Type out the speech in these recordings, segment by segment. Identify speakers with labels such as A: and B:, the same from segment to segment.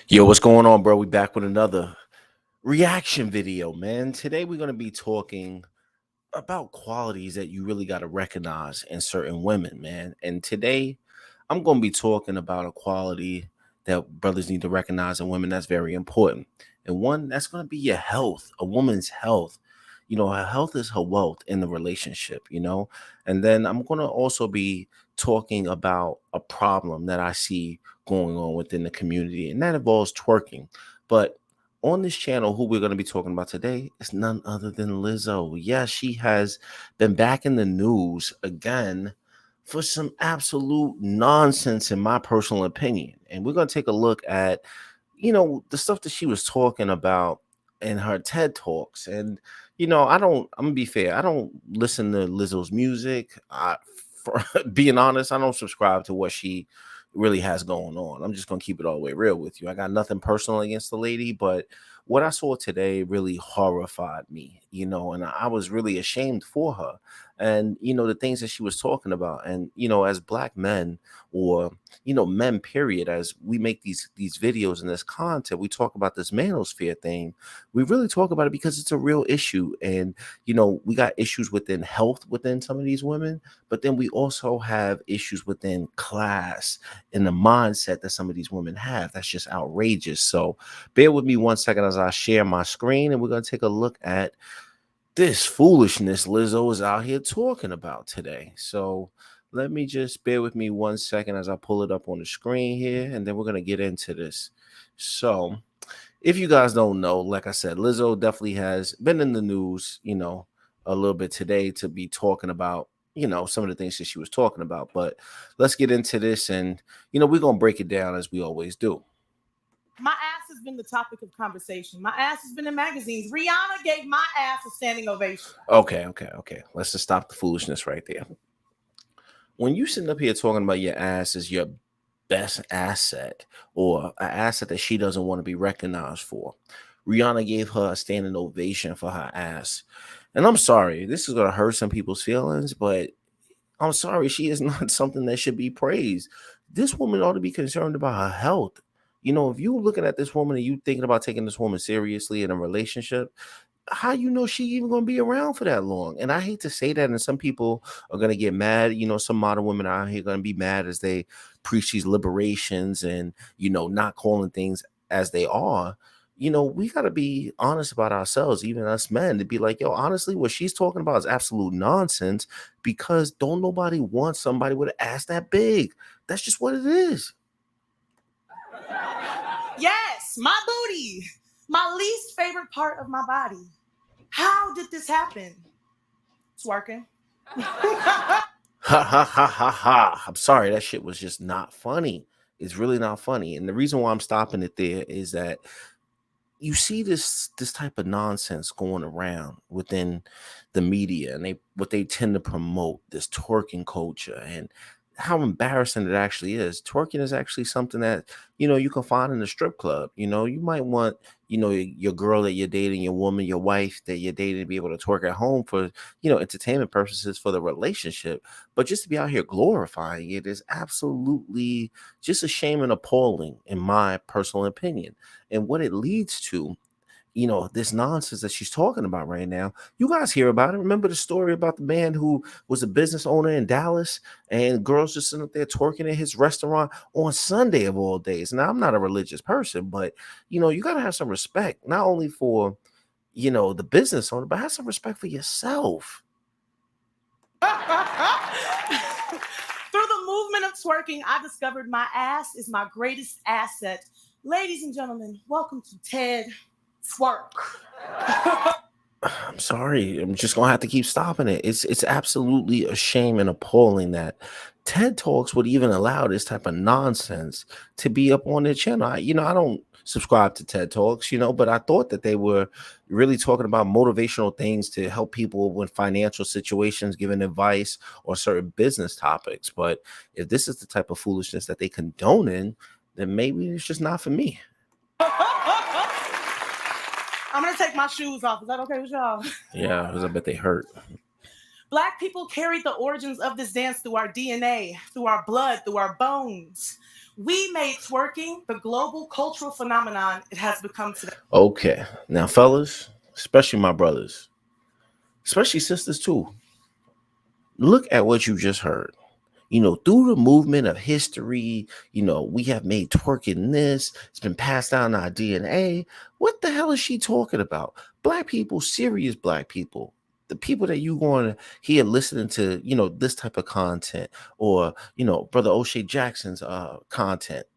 A: Yo, what's going on, bro? We back with another reaction video, man. Today we're going to be talking about qualities that you really got to recognize in certain women, man. And today I'm going to be talking about a quality that brothers need to recognize in women that's very important. And one that's going to be your health, a woman's health. Her health is her wealth in the relationship. And then I'm going to also be talking about a problem that I see going on within the community, and that involves twerking. But on this channel, who we're going to be talking about today is none other than Lizzo. Yes, she has been back in the news again for some absolute nonsense, in my personal opinion. And we're going to take a look at, the stuff that she was talking about in her TED Talks. And, I'm going to be fair, I don't listen to Lizzo's music. For being honest, I don't subscribe to what she really has going on. I'm just gonna keep it all the way real with you. I got nothing personal against the lady, but what I saw today really horrified me, and I was really ashamed for her. And the things that she was talking about. And as black men, or men, period, as we make these videos and this content, we talk about this manosphere thing. We really talk about it because it's a real issue. And we got issues within health within some of these women, but then we also have issues within class and the mindset that some of these women have. That's just outrageous. So bear with me one second as I share my screen, and we're going to take a look at this foolishness Lizzo is out here talking about today. So let me just bear with me one second as I pull it up on the screen here, and then we're going to get into this. So if you guys don't know, like I said, Lizzo definitely has been in the news, a little bit today to be talking about, some of the things that she was talking about. But let's get into this, and, we're going to break it down as we always do.
B: My ass has been the topic of conversation. My ass has been in magazines. Rihanna gave my ass a standing ovation.
A: Okay. Let's just stop the foolishness right there. When you sitting up here talking about your ass as your best asset, or an asset that she doesn't want to be recognized for, Rihanna gave her a standing ovation for her ass. And I'm sorry, this is going to hurt some people's feelings, but I'm sorry, she is not something that should be praised. This woman ought to be concerned about her health. If you're looking at this woman and you thinking about taking this woman seriously in a relationship, how she even gonna be around for that long? And I hate to say that, and some people are gonna get mad. Some modern women out here gonna be mad as they preach these liberations and not calling things as they are. We gotta be honest about ourselves, even us men, to be like, yo, honestly, what she's talking about is absolute nonsense, because don't nobody want somebody with an ass that big. That's just what it is.
B: Yes, my booty, my least favorite part of my body. How did this happen? Twerking.
A: Ha ha ha ha ha. I'm sorry, that shit was just not funny. It's really not funny. And the reason why I'm stopping it there is that you see this type of nonsense going around within the media, and they tend to promote this twerking culture, and how embarrassing it actually is. Twerking is actually something that you can find in the strip club. You might want your girl that you're dating, your woman, your wife that you're dating, to be able to twerk at home for entertainment purposes for the relationship. But just to be out here glorifying it is absolutely just a shame and appalling, in my personal opinion. And what it leads to, this nonsense that she's talking about right now, you guys hear about it. Remember the story about the man who was a business owner in Dallas, and girls just sitting up there twerking at his restaurant on Sunday of all days? Now, I'm not a religious person, but you got to have some respect, not only for the business owner, but have some respect for yourself.
B: Through the movement of twerking, I discovered my ass is my greatest asset. Ladies and gentlemen, welcome to TED Twerk.
A: I'm sorry. I'm just gonna have to keep stopping it. It's absolutely a shame and appalling that TED Talks would even allow this type of nonsense to be up on their channel. I don't subscribe to TED Talks, but I thought that they were really talking about motivational things to help people with financial situations, giving advice or certain business topics. But if this is the type of foolishness that they condone in, then maybe it's just not for me.
B: I'm gonna take my shoes off. Is that okay with y'all?
A: Yeah, because I bet they hurt.
B: Black people carried the origins of this dance through our DNA, through our blood, through our bones. We made twerking the global cultural phenomenon it has become today.
A: Okay, now, fellas, especially my brothers, especially sisters too, look at what you just heard. Through the movement of history, we have made twerking this. It's been passed down in our DNA. What the hell is she talking about? Black people, serious black people. The people that you going to hear listening to, this type of content, or Brother O'Shea Jackson's content,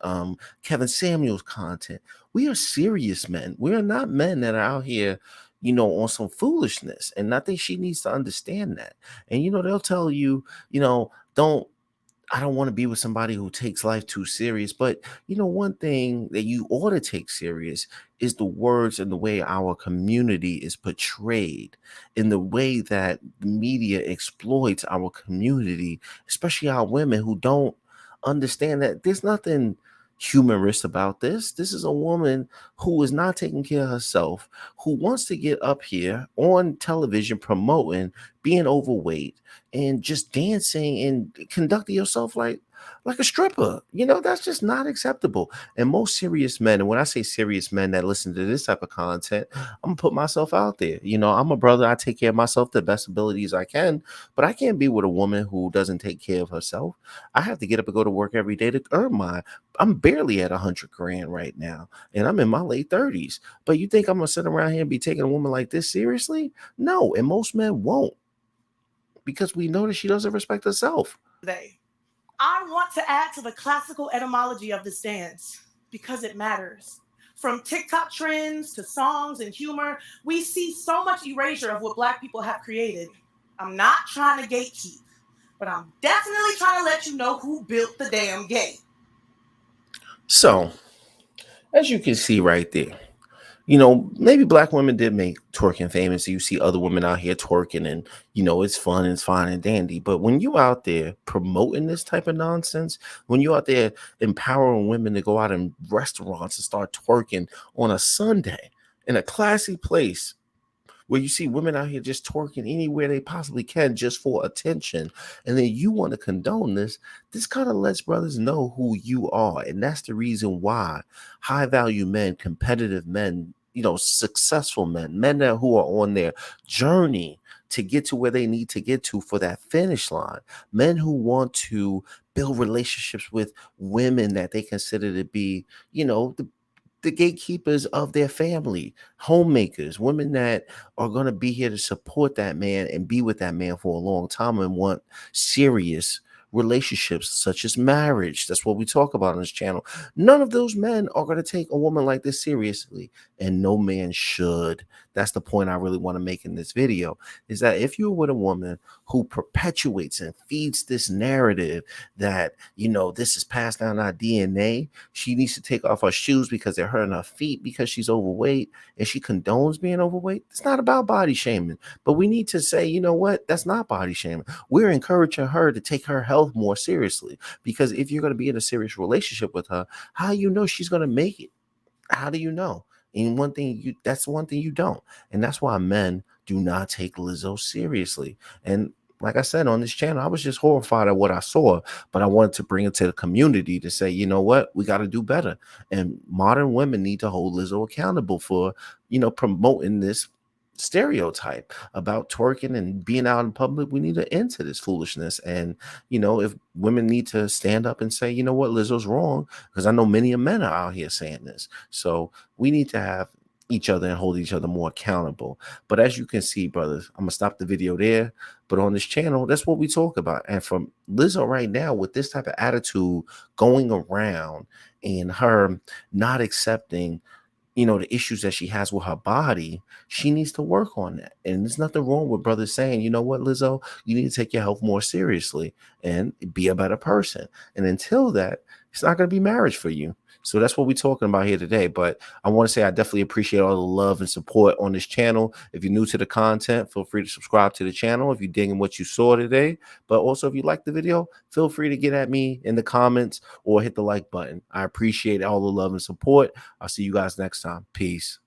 A: Kevin Samuel's content. We are serious men. We are not men that are out here, on some foolishness. And I think she needs to understand that. And they'll tell you, don't I don't want to be with somebody who takes life too serious. But one thing that you ought to take serious is the words and the way our community is portrayed, in the way that the media exploits our community, especially our women who don't understand that there's nothing humorous about this. This is a woman who is not taking care of herself, who wants to get up here on television promoting being overweight and just dancing and conducting yourself like a stripper. That's just not acceptable. And most serious men, and when I say serious men that listen to this type of content, I'm gonna put myself out there. I'm a brother. I take care of myself to the best abilities I can, but I can't be with a woman who doesn't take care of herself. I have to get up and go to work every day to earn mine. I'm barely at 100 grand right now, and I'm in my late 30s. But you think I'm gonna sit around here and be taking a woman like this seriously? No, and most men won't, because we know that she doesn't respect herself.
B: I want to add to the classical etymology of this dance because it matters. From TikTok trends to songs and humor, we see so much erasure of what Black people have created. I'm not trying to gatekeep, but I'm definitely trying to let you know who built the damn gate.
A: So, as you can see right there, maybe black women did make twerking famous. You see other women out here twerking, and it's fun, it's fine and dandy. But when you out there promoting this type of nonsense, when you out there empowering women to go out in restaurants and start twerking on a Sunday in a classy place, where you see women out here just twerking anywhere they possibly can just for attention, and then you want to condone this kind of lets brothers know who you are. And that's the reason why high value men, competitive men, successful men that who are on their journey to get to where they need to get to for that finish line, men who want to build relationships with women that they consider to be, the gatekeepers of their family, homemakers, women that are going to be here to support that man and be with that man for a long time and want serious relationships such as marriage. That's what we talk about on this channel. None of those men are going to take a woman like this seriously, and no man should. That's the point I really want to make in this video, is that if you're with a woman who perpetuates and feeds this narrative that, this is passed down our DNA, she needs to take off her shoes because they're hurting her feet because she's overweight, and she condones being overweight. It's not about body shaming, but we need to say, you know what? That's not body shaming. We're encouraging her to take her health more seriously, because if you're going to be in a serious relationship with her, how you know she's going to make it? How do you know? And that's one thing you don't. And that's why men do not take Lizzo seriously. And like I said on this channel, I was just horrified at what I saw, but I wanted to bring it to the community to say, you know what, we got to do better. And modern women need to hold Lizzo accountable for, promoting this stereotype about twerking and being out in public. We need to end to this foolishness. And, if women need to stand up and say, you know what, Lizzo's wrong, because I know many of men are out here saying this. So we need to have each other and hold each other more accountable. But as you can see, brothers, I'm gonna stop the video there. But on this channel, that's what we talk about. And from Lizzo right now, with this type of attitude going around and her not accepting, the issues that she has with her body, she needs to work on that. And there's nothing wrong with brothers saying, you know what, Lizzo, you need to take your health more seriously and be a better person. And until that, it's not going to be marriage for you. So that's what we're talking about here today. But I want to say I definitely appreciate all the love and support on this channel. If you're new to the content, feel free to subscribe to the channel if you're digging what you saw today. But also, if you like the video, feel free to get at me in the comments or hit the like button. I appreciate all the love and support. I'll see you guys next time. Peace.